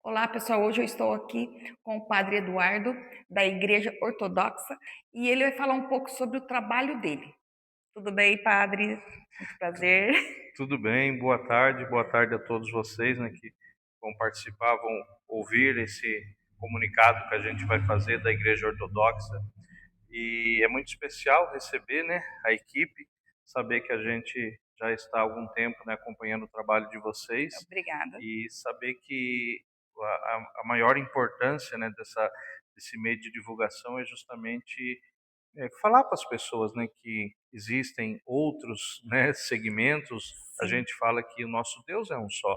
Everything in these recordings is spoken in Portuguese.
Olá, pessoal. Hoje eu estou aqui com o Padre Eduardo, da Igreja Ortodoxa, e ele vai falar um pouco sobre o trabalho dele. Tudo bem, Padre? Muito prazer. Tudo bem, boa tarde a todos vocês, né, que vão participar, vão ouvir esse comunicado que a gente vai fazer da Igreja Ortodoxa. E é muito especial receber, né, a equipe, saber que a gente já está há algum tempo, né, acompanhando o trabalho de vocês Obrigada. e saber que a maior importância, né, desse meio de divulgação é justamente falar para as pessoas, né, que existem outros, né, segmentos. A Sim, gente fala que o nosso Deus é um só.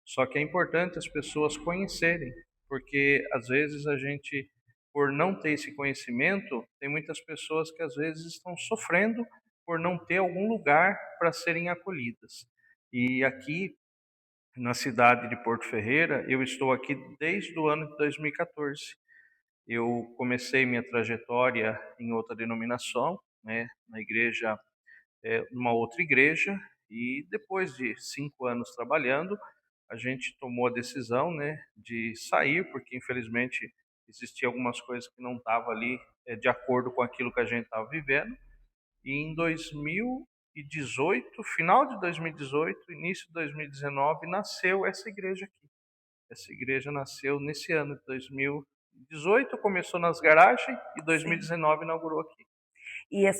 Só que é importante as pessoas conhecerem, porque às vezes a gente, por não ter esse conhecimento, tem muitas pessoas que às vezes estão sofrendo por não ter algum lugar para serem acolhidas. E aqui na cidade de Porto Ferreira, eu estou aqui desde o ano de 2014. Eu comecei minha trajetória em outra denominação, né, na igreja, numa outra igreja, e depois de 5 anos trabalhando, a gente tomou a decisão, né, de sair, porque infelizmente existiam algumas coisas que não estavam ali de acordo com aquilo que a gente estava vivendo. E em 2018, final de 2018, início de 2019, nasceu essa igreja aqui. Essa igreja nasceu nesse ano de 2018, começou nas garagens e sim. 2019 inaugurou aqui. E a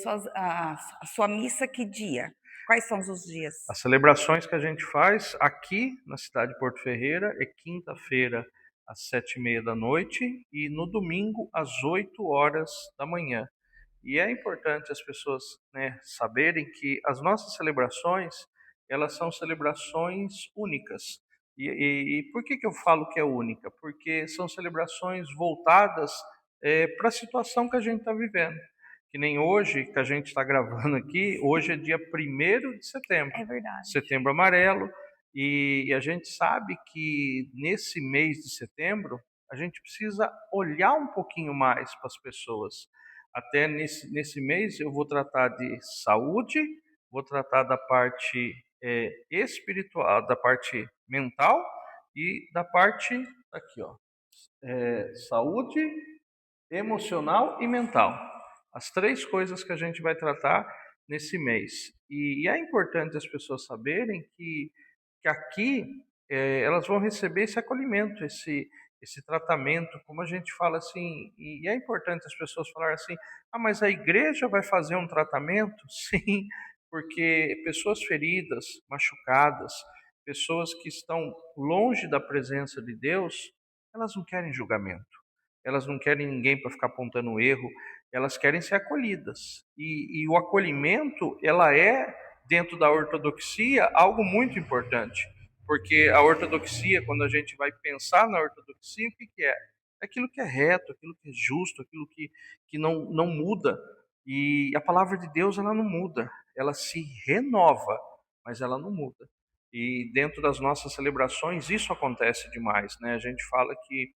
sua missa que dia? Quais são os dias? As celebrações que a gente faz aqui na cidade de Porto Ferreira é quinta-feira às 7h30 da noite e no domingo às 8 horas da manhã. E é importante as pessoas, né, saberem que as nossas celebrações, elas são celebrações únicas. E por que que eu falo que é única? Porque são celebrações voltadas para a situação que a gente está vivendo. Que nem hoje, que a gente está gravando aqui, hoje é dia 1º de setembro, É verdade. Setembro Amarelo, e a gente sabe que nesse mês de setembro, a gente precisa olhar um pouquinho mais para as pessoas. Até nesse mês eu vou tratar de saúde, vou tratar da parte espiritual, da parte mental e da parte, aqui ó, saúde, emocional e mental. As três coisas que a gente vai tratar nesse mês. E é importante as pessoas saberem que aqui elas vão receber esse acolhimento, esse tratamento, como a gente fala assim, e é importante as pessoas falarem assim, ah, mas a igreja vai fazer um tratamento? Sim, porque pessoas feridas, machucadas, pessoas que estão longe da presença de Deus, elas não querem julgamento, elas não querem ninguém para ficar apontando erro, elas querem ser acolhidas. E o acolhimento, ela é, dentro da ortodoxia, algo muito importante. Porque a ortodoxia, quando a gente vai pensar na ortodoxia, o que que é? É aquilo que é reto, aquilo que é justo, aquilo que não muda. E a palavra de Deus, ela não muda, ela se renova, mas ela não muda. E dentro das nossas celebrações, isso acontece demais, né? A gente fala que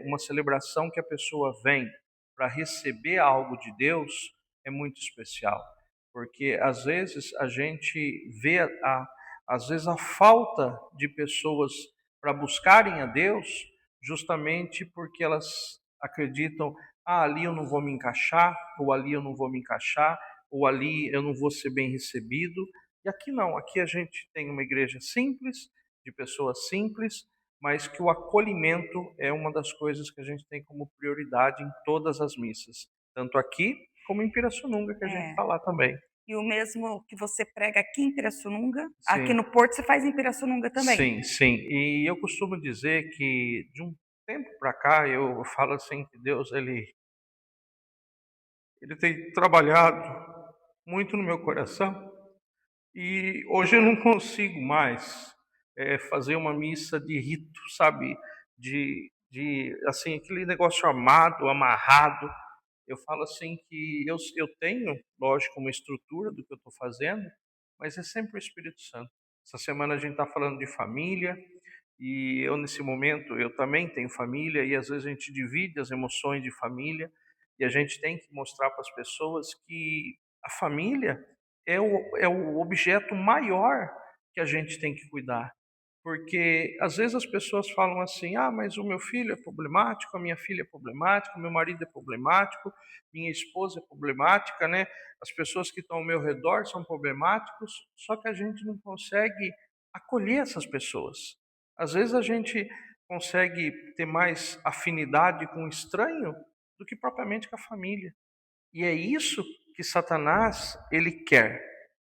uma celebração que a pessoa vem para receber algo de Deus é muito especial, porque às vezes a gente vê às vezes a falta de pessoas para buscarem a Deus, justamente porque elas acreditam, ah, ali eu não vou me encaixar, ou ali eu não vou me encaixar, ou ali eu não vou ser bem recebido. E aqui não, aqui a gente tem uma igreja simples, de pessoas simples, mas que o acolhimento é uma das coisas que a gente tem como prioridade em todas as missas, tanto aqui como em Pirassununga, que a gente É. está lá também. E o mesmo que você prega aqui em Pirassununga, aqui Sim, no Porto você faz em Pirassununga também? sim, sim. E eu costumo dizer que de um tempo para cá eu falo assim que Deus ele tem trabalhado muito no meu coração e hoje eu não consigo mais fazer uma missa de rito, sabe? De assim aquele negócio amado, amarrado. Eu falo assim que eu tenho, lógico, uma estrutura do que eu estou fazendo, mas é sempre o Espírito Santo. Essa semana a gente está falando de família e eu nesse momento eu também tenho família e às vezes a gente divide as emoções de família e a gente tem que mostrar para as pessoas que a família é o objeto maior que a gente tem que cuidar. Porque às vezes as pessoas falam assim: ah, mas o meu filho é problemático, a minha filha é problemática, o meu marido é problemático, minha esposa é problemática, né? As pessoas que estão ao meu redor são problemáticos, só que a gente não consegue acolher essas pessoas. Às vezes a gente consegue ter mais afinidade com o estranho do que propriamente com a família. E é isso que Satanás ele quer.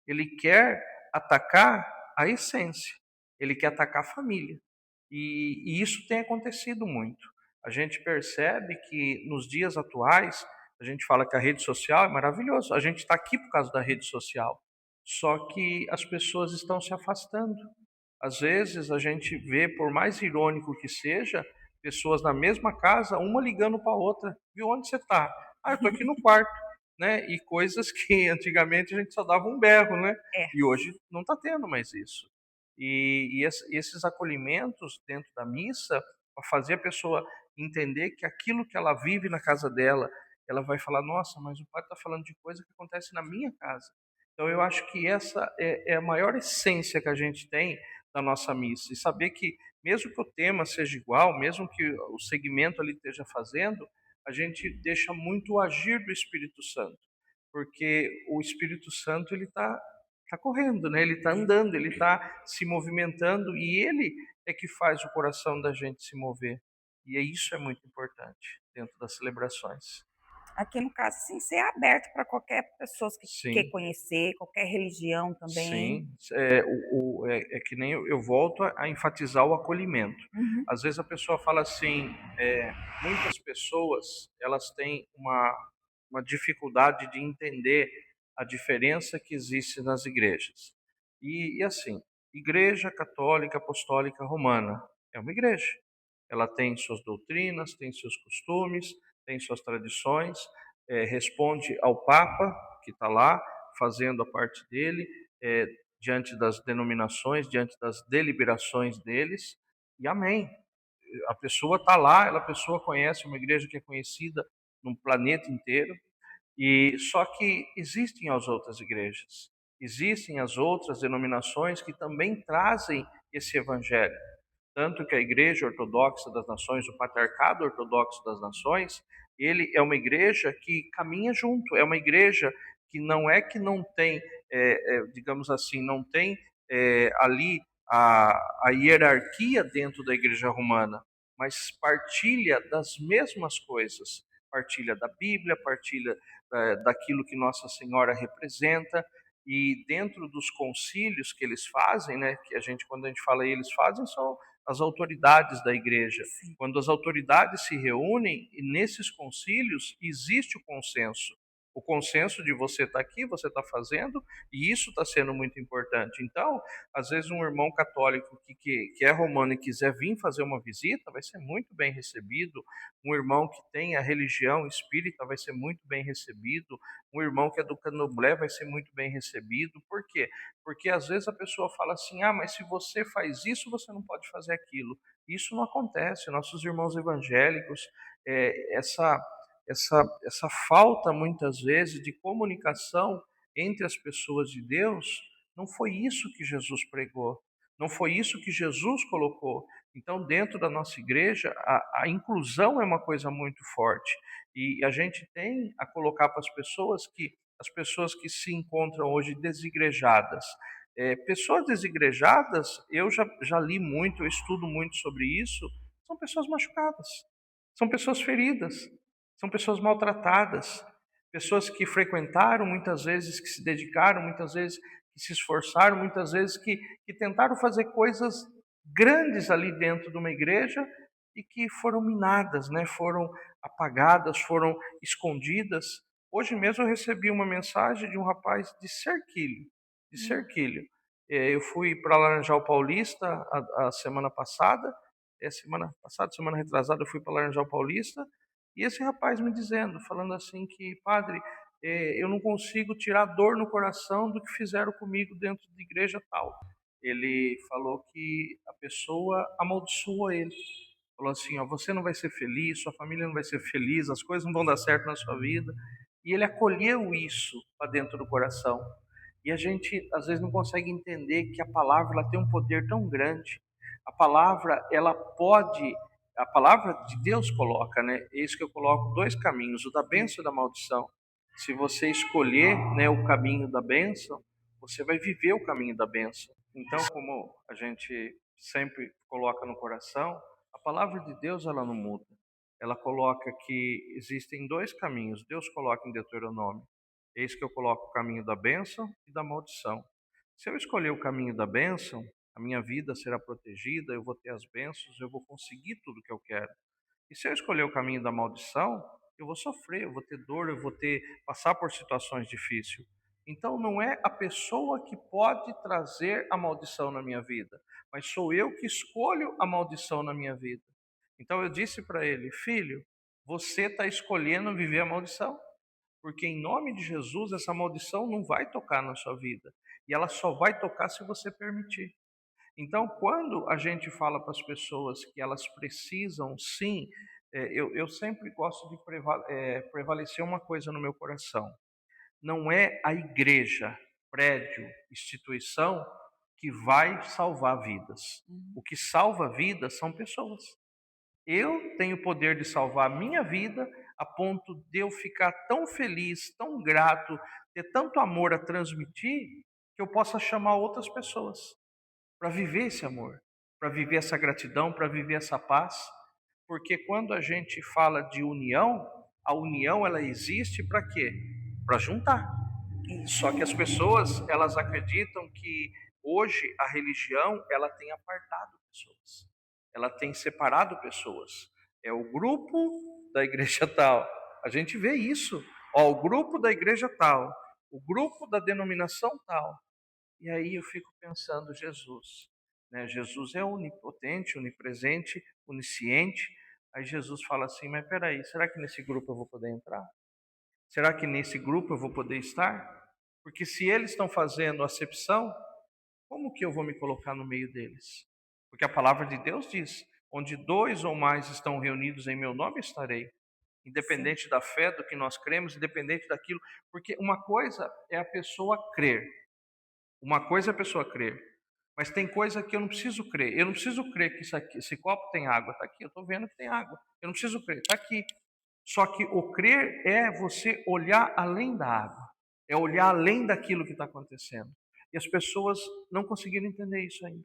Ele quer atacar a essência. Ele quer atacar a família. E isso tem acontecido muito. A gente percebe que nos dias atuais, a gente fala que a rede social é maravilhoso. A gente está aqui por causa da rede social. Só que as pessoas estão se afastando. Às vezes a gente vê, por mais irônico que seja, pessoas na mesma casa, uma ligando para a outra. Viu onde você está? Ah, eu estou aqui no quarto. Né? E coisas que antigamente a gente só dava um berro, né? É. E hoje não está tendo mais isso. E esses acolhimentos dentro da missa, para fazer a pessoa entender que aquilo que ela vive na casa dela, ela vai falar: nossa, mas o padre está falando de coisa que acontece na minha casa. Então eu acho que essa é a maior essência que a gente tem da nossa missa. E saber que, mesmo que o tema seja igual, mesmo que o segmento ali esteja fazendo, a gente deixa muito o agir do Espírito Santo. Porque o Espírito Santo ele tá correndo, né? Ele está andando, ele está se movimentando e ele é que faz o coração da gente se mover. E isso é muito importante dentro das celebrações. Aqui no caso, sim, ser aberto para qualquer pessoa que quer Sim, conhecer, qualquer religião também. sim. É que nem eu volto a enfatizar o acolhimento. Uhum. Às vezes a pessoa fala assim, muitas pessoas elas têm uma dificuldade de entender a diferença que existe nas igrejas. E assim, Igreja Católica Apostólica Romana é uma igreja. Ela tem suas doutrinas, tem seus costumes, tem suas tradições, responde ao Papa, que está lá fazendo a parte dele, é, diante das denominações, diante das deliberações deles, e amém. A pessoa está lá, a pessoa conhece uma igreja que é conhecida no planeta inteiro, e só que existem as outras igrejas, existem as outras denominações que também trazem esse evangelho. Tanto que a Igreja Ortodoxa das Nações, o Patriarcado Ortodoxo das Nações, ele é uma igreja que caminha junto, é uma igreja que não tem, digamos assim, não tem ali a hierarquia dentro da Igreja Romana, mas partilha das mesmas coisas, partilha da Bíblia, partilha daquilo que Nossa Senhora representa, e dentro dos concílios que eles fazem, né, que quando a gente fala eles fazem, são as autoridades da igreja. Sim. Quando as autoridades se reúnem, e nesses concílios existe o consenso. O consenso de você está aqui, você está fazendo, e isso está sendo muito importante. Então, às vezes, um irmão católico que é romano e quiser vir fazer uma visita, vai ser muito bem recebido. Um irmão que tem a religião espírita vai ser muito bem recebido. Um irmão que é do candomblé vai ser muito bem recebido. Por quê? Porque às vezes a pessoa fala assim: ah, mas se você faz isso, você não pode fazer aquilo. Isso não acontece. Nossos irmãos evangélicos, essa falta muitas vezes de comunicação entre as pessoas de Deus, não foi isso que Jesus pregou. Não foi isso que Jesus colocou. Então, dentro da nossa igreja, a inclusão é uma coisa muito forte. E a gente tem a colocar para as pessoas que se encontram hoje desigrejadas. Pessoas desigrejadas, eu já li muito, eu estudo muito sobre isso, são pessoas machucadas, são pessoas feridas, são pessoas maltratadas, pessoas que frequentaram muitas vezes, que se dedicaram muitas vezes, que se esforçaram muitas vezes, que tentaram fazer coisas grandes ali dentro de uma igreja e que foram minadas, né? Foram apagadas, foram escondidas. Hoje mesmo eu recebi uma mensagem de um rapaz de Serquilho, de Hum. Serquilho. Eu fui para Laranjal Paulista a semana passada, semana retrasada, eu fui para Laranjal Paulista, e esse rapaz me dizendo, falando assim que, padre, eu não consigo tirar dor no coração do que fizeram comigo dentro de igreja tal. Ele falou que a pessoa amaldiçoou ele. Falou assim, ó, você não vai ser feliz, sua família não vai ser feliz, as coisas não vão dar certo na sua vida. E ele acolheu isso para dentro do coração. E a gente às vezes não consegue entender que a palavra ela tem um poder tão grande. a palavra, a palavra de Deus coloca, né? Eis que eu coloco dois caminhos, o da bênção e da maldição. Se você escolher, né, o caminho da bênção, você vai viver o caminho da bênção. Então, como a gente sempre coloca no coração, a palavra de Deus, ela não muda. Ela coloca que existem dois caminhos. Deus coloca em Deuteronômio: eis que eu coloco o caminho da bênção e da maldição. Se eu escolher o caminho da bênção, a minha vida será protegida, eu vou ter as bênçãos, eu vou conseguir tudo que eu quero. E se eu escolher o caminho da maldição, eu vou sofrer, eu vou ter dor, eu vou passar por situações difíceis. Então não é a pessoa que pode trazer a maldição na minha vida, mas sou eu que escolho a maldição na minha vida. Então eu disse para ele: filho, você está escolhendo viver a maldição, porque em nome de Jesus essa maldição não vai tocar na sua vida, e ela só vai tocar se você permitir. Então, quando a gente fala para as pessoas que elas precisam, sim, eu sempre gosto de prevalecer uma coisa no meu coração: não é a igreja, prédio, instituição que vai salvar vidas. O que salva vidas são pessoas. Eu tenho o poder de salvar a minha vida a ponto de eu ficar tão feliz, tão grato, ter tanto amor a transmitir, que eu possa chamar outras pessoas para viver esse amor, para viver essa gratidão, para viver essa paz. Porque quando a gente fala de união, a união ela existe para quê? Para juntar. Só que as pessoas, elas acreditam que hoje a religião, ela tem apartado pessoas. Ela tem separado pessoas. É o grupo da igreja tal. A gente vê isso. Ó, o grupo da igreja tal, o grupo da denominação tal. E aí eu fico pensando, Jesus, né? Jesus é onipotente, onipresente, onisciente. Aí Jesus fala assim: mas peraí, será que nesse grupo eu vou poder entrar? Será que nesse grupo eu vou poder estar? Porque se eles estão fazendo acepção, como que eu vou me colocar no meio deles? Porque a palavra de Deus diz: onde dois ou mais estão reunidos em meu nome, estarei. Independente da fé, do que nós cremos, independente daquilo. Porque uma coisa é a pessoa crer. Uma coisa é a pessoa crer. Mas tem coisa que eu não preciso crer. Eu não preciso crer que esse copo tem água. Está aqui, eu estou vendo que tem água. Eu não preciso crer, está aqui. Só que o crer é você olhar além da água. É olhar além daquilo que está acontecendo. E as pessoas não conseguiram entender isso ainda.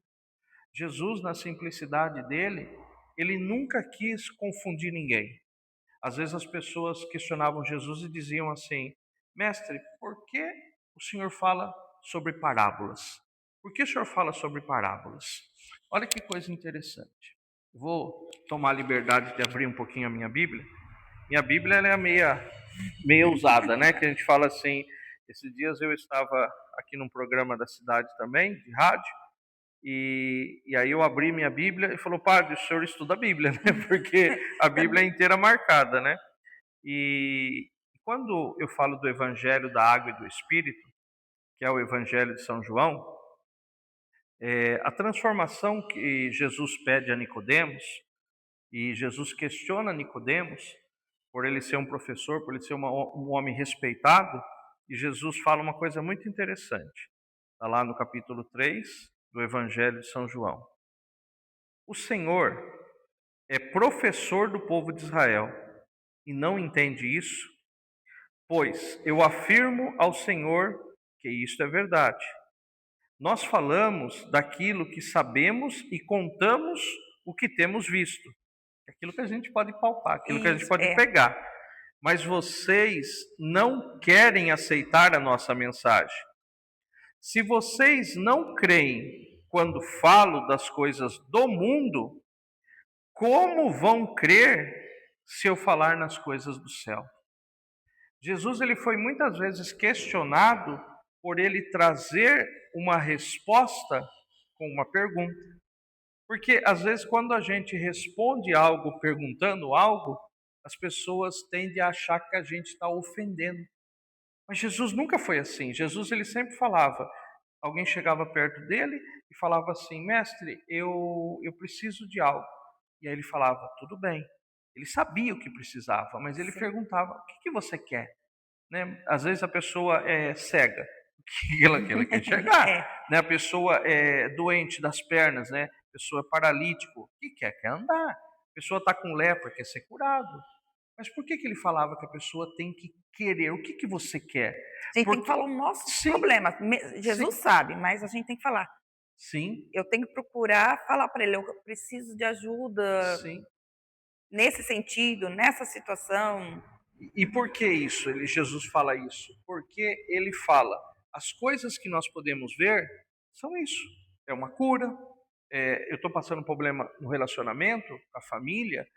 Jesus, na simplicidade dele, ele nunca quis confundir ninguém. Às vezes as pessoas questionavam Jesus e diziam assim: mestre, por que o senhor fala sobre parábolas? Por que o senhor fala sobre parábolas? Olha que coisa interessante. Vou tomar a liberdade de abrir um pouquinho a minha Bíblia. Minha Bíblia ela é meia usada, né? Que a gente fala assim. Esses dias eu estava aqui num programa da cidade também, de rádio, e aí eu abri minha Bíblia e falou: padre, o senhor estuda a Bíblia, né? Porque a Bíblia é inteira marcada, né? E quando eu falo do Evangelho da Água e do Espírito, que é o Evangelho de São João, a transformação que Jesus pede a Nicodemos, e Jesus questiona Nicodemos, por ele ser um professor, por ele ser um homem respeitado, e Jesus fala uma coisa muito interessante. Está lá no capítulo 3 do Evangelho de São João. O Senhor é professor do povo de Israel e não entende isso? Pois eu afirmo ao Senhor que isto é verdade. Nós falamos daquilo que sabemos e contamos o que temos visto. Aquilo que a gente pode palpar, aquilo que a gente pode pegar. Mas vocês não querem aceitar a nossa mensagem. Se vocês não creem quando falo das coisas do mundo, como vão crer se eu falar nas coisas do céu? Jesus ele foi muitas vezes questionado por ele trazer uma resposta com uma pergunta. Porque às vezes quando a gente responde algo perguntando algo, as pessoas tendem a achar que a gente está ofendendo. Mas Jesus nunca foi assim. Jesus ele sempre falava. Alguém chegava perto dele e falava assim: mestre, eu preciso de algo. E aí ele falava: tudo bem. Ele sabia o que precisava, mas ele perguntava: o que você quer? Né? Às vezes a pessoa é cega, o que ela quer enxergar. Né? A pessoa é doente das pernas, né? A pessoa é paralítico, que quer andar. A pessoa está com lepra, quer ser curado. Mas por que ele falava que a pessoa tem que querer? O que você quer? A gente tem que Porque falar os nossos sim, problemas. sim, Jesus sabe, mas a gente tem que falar. sim, Eu tenho que procurar falar para ele: eu preciso de ajuda sim. nesse sentido, nessa situação. E por que isso? Jesus fala isso? Porque ele fala, as coisas que nós podemos ver são isso. É uma cura. Eu estou passando um problema no relacionamento, com a família,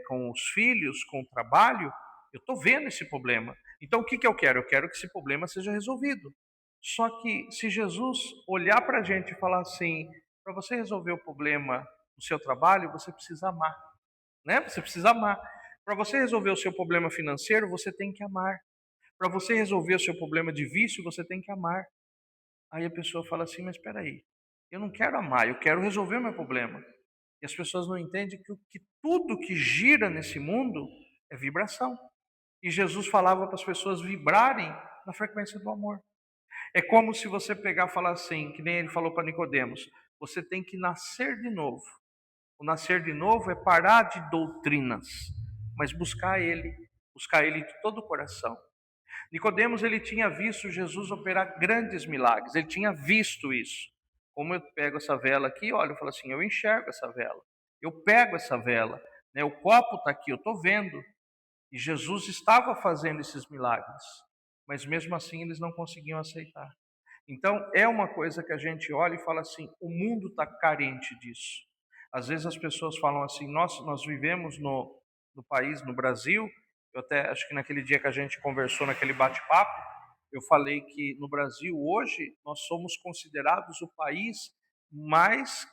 com os filhos, com o trabalho. Eu estou vendo esse problema. Então o que eu quero? Eu quero que esse problema seja resolvido. Só que se Jesus olhar para a gente e falar assim, para você resolver o problema do seu trabalho, você precisa amar, né? Você precisa amar. Para você resolver o seu problema financeiro, você tem que amar. Para você resolver o seu problema de vício, você tem que amar. Aí a pessoa fala assim, mas espera aí, eu não quero amar, eu quero resolver o meu problema. E as pessoas não entendem que tudo que gira nesse mundo é vibração. E Jesus falava para as pessoas vibrarem na frequência do amor. É como se você pegar e falar assim, que nem ele falou para Nicodemos, você tem que nascer de novo. O nascer de novo é parar de doutrinas, mas buscar ele de todo o coração. Nicodemos, ele tinha visto Jesus operar grandes milagres, ele tinha visto isso. Como eu pego essa vela aqui, olha, eu falo assim, eu enxergo essa vela, eu pego essa vela, né? O copo está aqui, eu estou vendo. E Jesus estava fazendo esses milagres, mas mesmo assim eles não conseguiam aceitar. Então é uma coisa que a gente olha e fala assim, o mundo está carente disso. Às vezes as pessoas falam assim, nós vivemos no país, no Brasil. Eu até acho que naquele dia que a gente conversou, naquele bate-papo, eu falei que no Brasil hoje nós somos considerados o país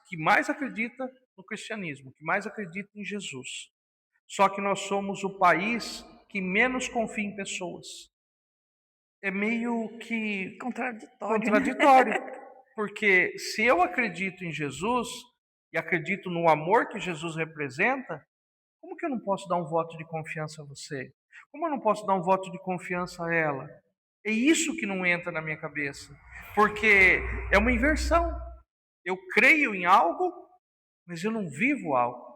que mais acredita no cristianismo, que mais acredita em Jesus. Só que nós somos o país que menos confia em pessoas. É meio que Contraditório, né? contraditório, porque se eu acredito em Jesus e acredito no amor que Jesus representa, como que eu não posso dar um voto de confiança a você? Como eu não posso dar um voto de confiança a ela? É isso que não entra na minha cabeça, porque é uma inversão. Eu creio em algo, mas eu não vivo algo.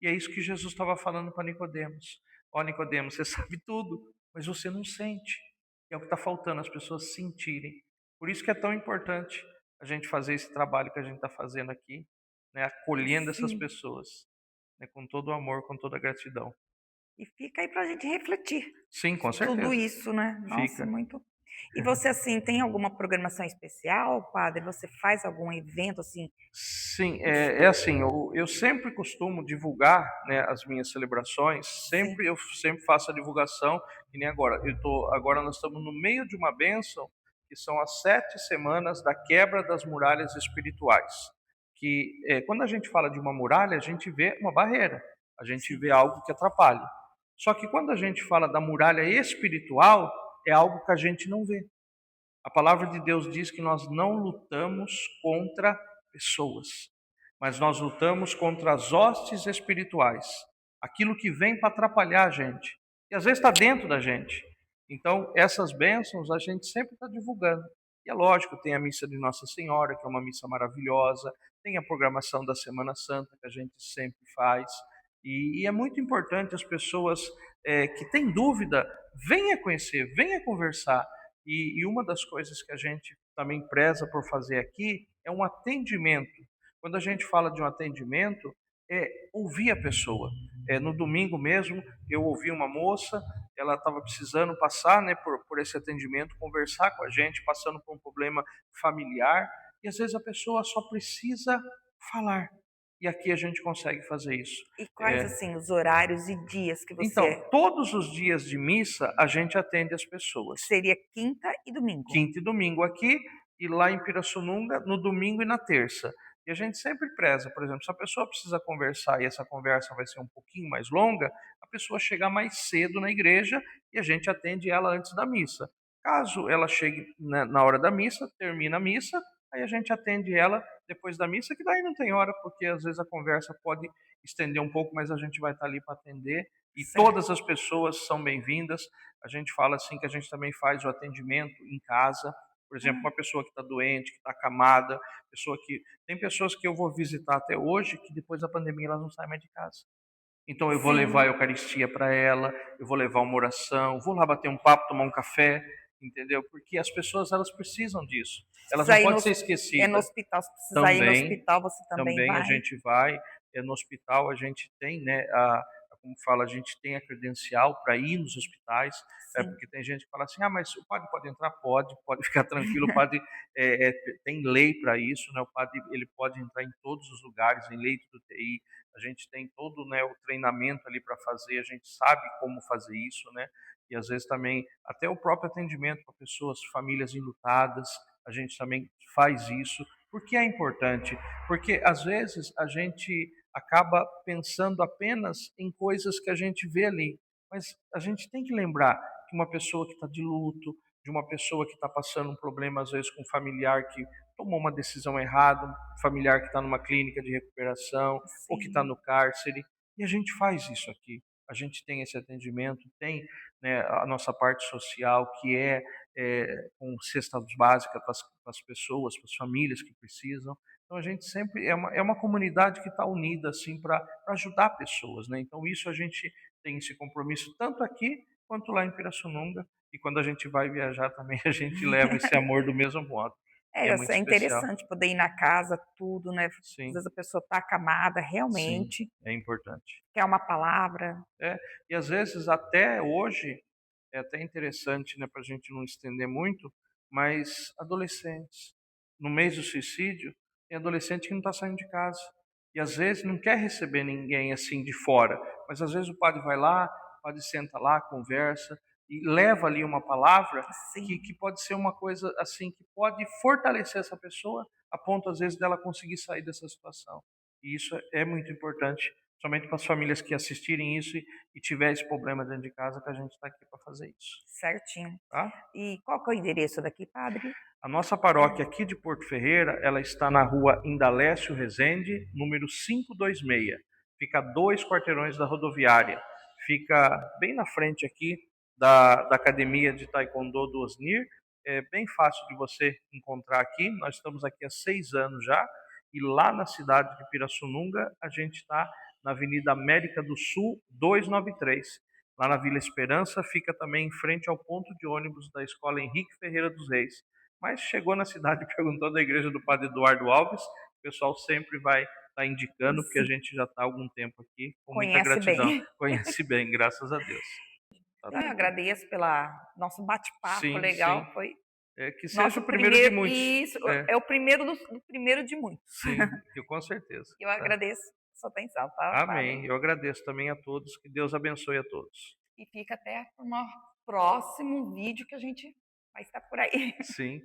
E é isso que Jesus estava falando para Nicodemos. Ó, Nicodemos, você sabe tudo, mas você não sente. É o que está faltando, as pessoas sentirem. Por isso que é tão importante a gente fazer esse trabalho que a gente está fazendo aqui, né, acolhendo essas Sim. pessoas, né, com todo o amor, com toda a gratidão. E fica aí para a gente refletir Sim, com tudo certeza. isso, né? Nossa, Fica. muito. E você, assim, tem alguma programação especial, padre? Você faz algum evento, assim? Sim, é assim, eu sempre costumo divulgar, né, as minhas celebrações, Sim, eu sempre faço a divulgação, que nem agora. Agora nós estamos no meio de uma bênção, que são as 7 semanas da quebra das muralhas espirituais. Quando a gente fala de uma muralha, a gente vê uma barreira, a gente sim. vê algo que atrapalha. Só que quando a gente fala da muralha espiritual, é algo que a gente não vê. A palavra de Deus diz que nós não lutamos contra pessoas, mas nós lutamos contra as hostes espirituais, aquilo que vem para atrapalhar a gente, e às vezes está dentro da gente. Então, essas bênçãos a gente sempre está divulgando. E é lógico, tem a missa de Nossa Senhora, que é uma missa maravilhosa, tem a programação da Semana Santa, que a gente sempre faz, e é muito importante as pessoas que têm dúvida, venha conhecer, venha conversar. E uma das coisas que a gente também preza por fazer aqui é um atendimento. Quando a gente fala de um atendimento, é ouvir a pessoa. No domingo mesmo, eu ouvi uma moça, ela estava precisando passar, né, por esse atendimento, conversar com a gente, passando por um problema familiar, e às vezes a pessoa só precisa falar. E aqui a gente consegue fazer isso. E quais, É, assim, os horários e dias que então, você... todos os dias de missa a gente atende as pessoas. Seria quinta e domingo? Quinta e domingo aqui, e lá em Pirassununga no domingo e na terça. E a gente sempre preza, por exemplo, se a pessoa precisa conversar e essa conversa vai ser um pouquinho mais longa, a pessoa chegar mais cedo na igreja e a gente atende ela antes da missa. Caso ela chegue na hora da missa, termina a missa, aí a gente atende ela depois da missa, que daí não tem hora, porque às vezes a conversa pode estender um pouco, mas a gente vai estar ali para atender. E todas Certo. as pessoas são bem-vindas. A gente fala assim que a gente também faz o atendimento em casa. Por exemplo, Ah, uma pessoa que está doente, que está acamada, tem pessoas que eu vou visitar até hoje que depois da pandemia elas não saem mais de casa. Então eu vou levar a sim, Eucaristia para ela, eu vou levar uma oração, vou lá bater um papo, tomar um café, entendeu? Porque as pessoas elas precisam disso. se Elas não precisar ir podem no, ser é no esquecidas. hospital, se precisar ir no Também, hospital, você também também a vai? gente vai no hospital, a gente tem, né, como fala, a gente tem a credencial para ir nos hospitais, Sim, porque tem gente que fala assim, ah, mas o padre pode entrar? Pode, pode ficar tranquilo, o padre tem lei para isso, né, o padre ele pode entrar em todos os lugares, em leito do UTI, a gente tem todo, né, o treinamento ali para fazer, a gente sabe como fazer isso, né, e às vezes também até o próprio atendimento para pessoas, famílias enlutadas, a gente também faz isso. Por que é importante? Porque às vezes a gente acaba pensando apenas em coisas que a gente vê ali, mas a gente tem que lembrar que uma pessoa que está de luto, de uma pessoa que está passando um problema às vezes com um familiar que tomou uma decisão errada, um familiar que está numa clínica de recuperação ou que está sim, no cárcere, e a gente faz isso aqui. A gente tem esse atendimento, tem, né, a nossa parte social que com cestas básicas para as pessoas, para as famílias que precisam. Então a gente sempre é uma comunidade que está unida assim para ajudar pessoas, né? Então isso a gente tem esse compromisso tanto aqui quanto lá em Pirassununga, e quando a gente vai viajar também a gente leva esse amor do mesmo modo. E é muito é especial. interessante poder ir na casa, tudo, né, às Sim, vezes a pessoa está acamada, sim, realmente, é importante. quer uma palavra. É, e às vezes até hoje é até interessante, né, para a gente não estender muito, mas adolescentes, no mês do suicídio, tem adolescente que não está saindo de casa. E às vezes não quer receber ninguém assim de fora, mas às vezes o padre vai lá, o padre senta lá, conversa e leva ali uma palavra que Sim, pode ser uma coisa assim, que pode fortalecer essa pessoa a ponto às vezes dela conseguir sair dessa situação. E isso é muito importante, somente para as famílias que assistirem isso e tiver esse problema dentro de casa, que a gente está aqui para fazer isso, certinho. tá? E qual que é o endereço daqui, padre? A nossa paróquia aqui de Porto Ferreira, ela está na rua Indalécio Rezende, número 526. Fica a 2 quarteirões da rodoviária. Fica bem na frente aqui da academia de Taekwondo do Osnir. É bem fácil de você encontrar aqui. Nós estamos aqui há 6 anos já. E lá na cidade de Pirassununga, a gente está na Avenida América do Sul 293. Lá na Vila Esperança, fica também em frente ao ponto de ônibus da Escola Henrique Ferreira dos Reis. Mas chegou na cidade e perguntou da igreja do Padre Eduardo Alves, o pessoal sempre vai estar indicando, porque a Sim, gente já está há algum tempo aqui, com muita conhece gratidão. bem. Conhece bem, graças a Deus. Tá Então eu bem? agradeço pela nosso bate-papo Sim, sim. legal, foi Que seja nosso o primeiro de primeiro muitos. isso, É, é o primeiro do primeiro de muitos. sim, com certeza. Eu Tá? agradeço a sua atenção, tá, padre? Amém. Eu agradeço também a todos. Que Deus abençoe a todos. E fica até para um próximo vídeo que a gente vai estar por aí. Sim.